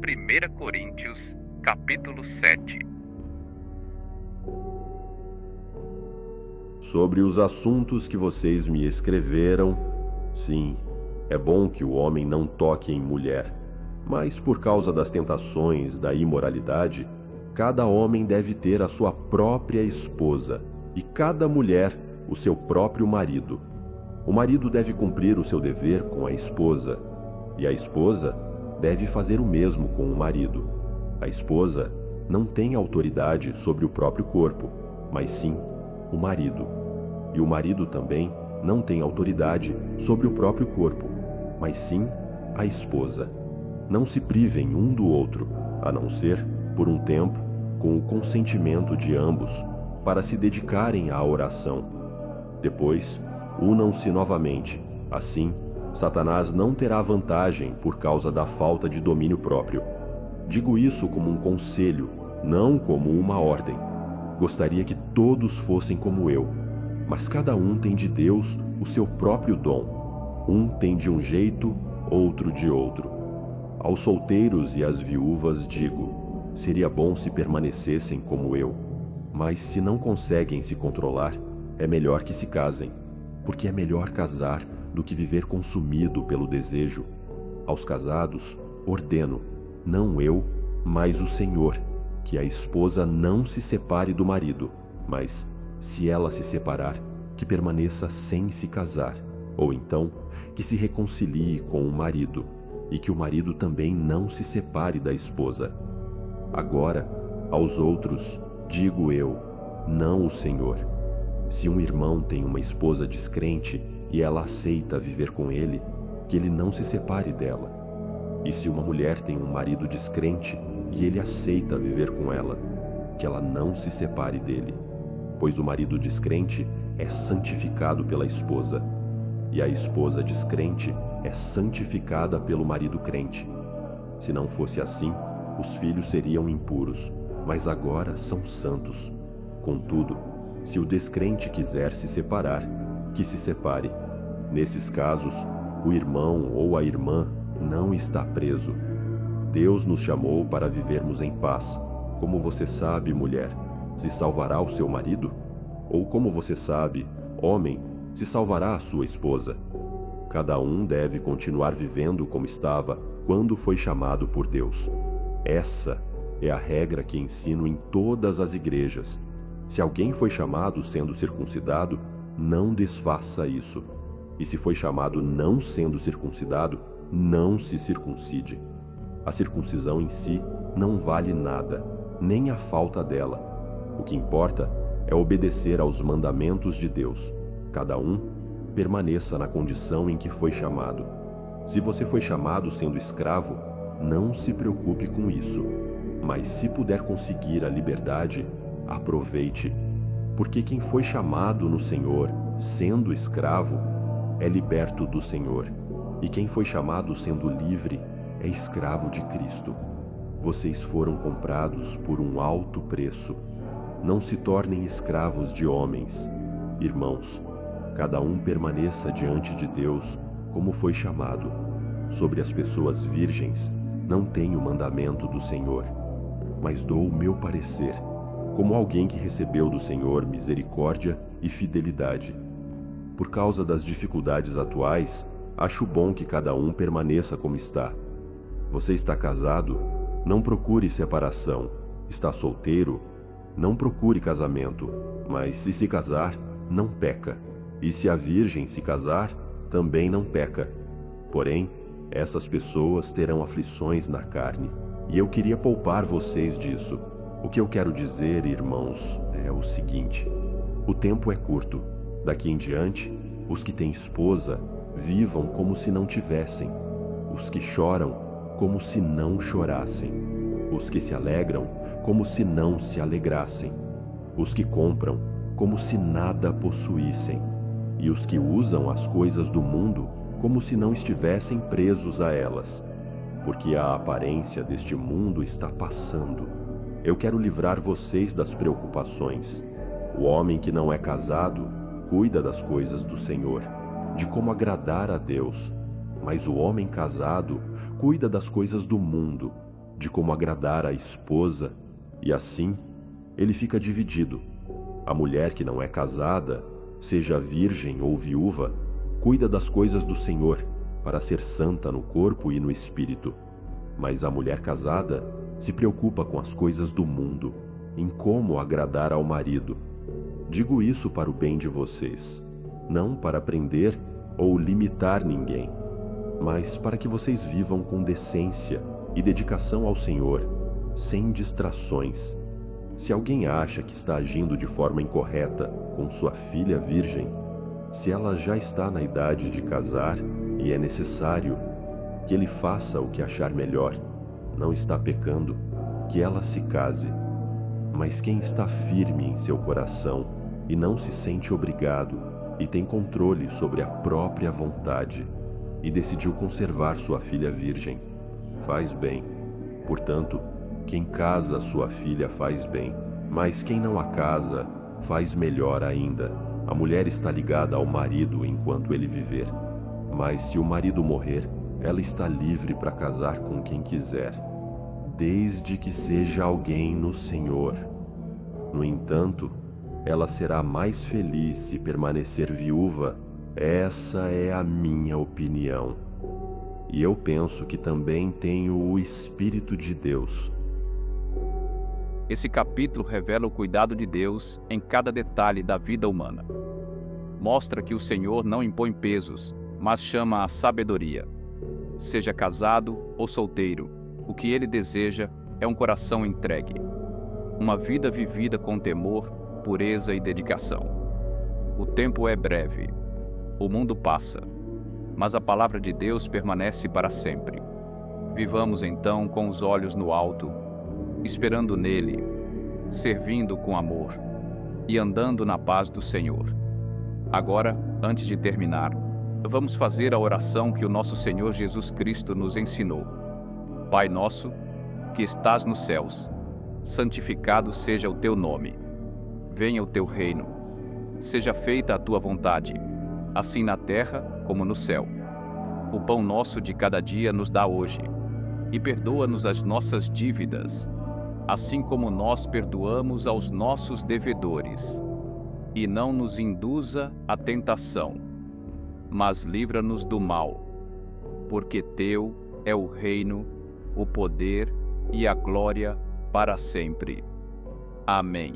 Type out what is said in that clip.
1 Coríntios, capítulo 7. Sobre os assuntos que vocês me escreveram, sim, é bom que o homem não toque em mulher, mas por causa das tentações da imoralidade, cada homem deve ter a sua própria esposa e cada mulher o seu próprio marido. O marido deve cumprir o seu dever com a esposa, e a esposa deve fazer o mesmo com o marido. A esposa não tem autoridade sobre o próprio corpo, mas sim o marido. E o marido também não tem autoridade sobre o próprio corpo, mas sim a esposa. Não se privem um do outro, a não ser por um tempo, com o consentimento de ambos, para se dedicarem à oração. Depois, unam-se novamente. Assim, Satanás não terá vantagem por causa da falta de domínio próprio. Digo isso como um conselho, não como uma ordem. Gostaria que todos fossem como eu, mas cada um tem de Deus o seu próprio dom. Um tem de um jeito, outro de outro. Aos solteiros e às viúvas digo, seria bom se permanecessem como eu, mas se não conseguem se controlar, é melhor que se casem, porque é melhor casar do que viver consumido pelo desejo. Aos casados, ordeno, não eu, mas o Senhor, que a esposa não se separe do marido, mas, se ela se separar, que permaneça sem se casar, ou então, que se reconcilie com o marido, e que o marido também não se separe da esposa. Agora, aos outros, digo eu, não o Senhor. Se um irmão tem uma esposa descrente e ela aceita viver com ele, que ele não se separe dela. E se uma mulher tem um marido descrente e ele aceita viver com ela, que ela não se separe dele. Pois o marido descrente é santificado pela esposa, e a esposa descrente é santificada pelo marido crente. Se não fosse assim, os filhos seriam impuros, mas agora são santos. Contudo, se o descrente quiser se separar, que se separe. Nesses casos, o irmão ou a irmã não está preso. Deus nos chamou para vivermos em paz. Como você sabe, mulher, se salvará o seu marido? Ou como você sabe, homem, se salvará a sua esposa? Cada um deve continuar vivendo como estava quando foi chamado por Deus. Essa é a regra que ensino em todas as igrejas. Se alguém foi chamado sendo circuncidado, não desfaça isso. E se foi chamado não sendo circuncidado, não se circuncide. A circuncisão em si não vale nada, nem a falta dela. O que importa é obedecer aos mandamentos de Deus. Cada um permaneça na condição em que foi chamado. Se você foi chamado sendo escravo, não se preocupe com isso. Mas se puder conseguir a liberdade, aproveite. Porque quem foi chamado no Senhor, sendo escravo, é liberto do Senhor. E quem foi chamado sendo livre, é escravo de Cristo. Vocês foram comprados por um alto preço. Não se tornem escravos de homens. Irmãos, cada um permaneça diante de Deus como foi chamado. Sobre as pessoas virgens, não tenho mandamento do Senhor, mas dou o meu parecer, como alguém que recebeu do Senhor misericórdia e fidelidade. Por causa das dificuldades atuais, acho bom que cada um permaneça como está. Você está casado? Não procure separação. Está solteiro? Não procure casamento. Mas se casar, não peca. E se a virgem se casar, também não peca. Porém, essas pessoas terão aflições na carne, e eu queria poupar vocês disso. O que eu quero dizer, irmãos, é o seguinte: o tempo é curto. Daqui em diante, os que têm esposa, vivam como se não tivessem. Os que choram, como se não chorassem. Os que se alegram, como se não se alegrassem. Os que compram, como se nada possuíssem. E os que usam as coisas do mundo, como se não estivessem presos a elas. Porque a aparência deste mundo está passando. Eu quero livrar vocês das preocupações. O homem que não é casado, cuida das coisas do Senhor, de como agradar a Deus. Mas o homem casado cuida das coisas do mundo, de como agradar a esposa, e assim ele fica dividido. A mulher que não é casada, seja virgem ou viúva, cuida das coisas do Senhor, para ser santa no corpo e no espírito. Mas a mulher casada se preocupa com as coisas do mundo, em como agradar ao marido. Digo isso para o bem de vocês, não para prender ou limitar ninguém, mas para que vocês vivam com decência e dedicação ao Senhor, sem distrações. Se alguém acha que está agindo de forma incorreta com sua filha virgem, se ela já está na idade de casar e é necessário que ele faça o que achar melhor, não está pecando, que ela se case. Mas quem está firme em seu coração e não se sente obrigado e tem controle sobre a própria vontade e decidiu conservar sua filha virgem, faz bem. Portanto, quem casa sua filha faz bem, mas quem não a casa faz melhor ainda. A mulher está ligada ao marido enquanto ele viver, mas se o marido morrer, ela está livre para casar com quem quiser, desde que seja alguém no Senhor. No entanto, ela será mais feliz se permanecer viúva. Essa é a minha opinião. E eu penso que também tenho o Espírito de Deus. Esse capítulo revela o cuidado de Deus em cada detalhe da vida humana. Mostra que o Senhor não impõe pesos, mas chama a sabedoria. Seja casado ou solteiro, o que Ele deseja é um coração entregue. Uma vida vivida com temor, pureza e dedicação. O tempo é breve. O mundo passa, mas a palavra de Deus permanece para sempre. Vivamos então com os olhos no alto, esperando nele, servindo com amor e andando na paz do Senhor. Agora, antes de terminar, vamos fazer a oração que o nosso Senhor Jesus Cristo nos ensinou. Pai nosso, que estás nos céus, santificado seja o teu nome. Venha o teu reino. Seja feita a tua vontade, assim na terra como no céu. O pão nosso de cada dia nos dá hoje, e perdoa-nos as nossas dívidas, assim como nós perdoamos aos nossos devedores. E não nos induza à tentação, mas livra-nos do mal, porque teu é o reino, o poder e a glória para sempre. Amém.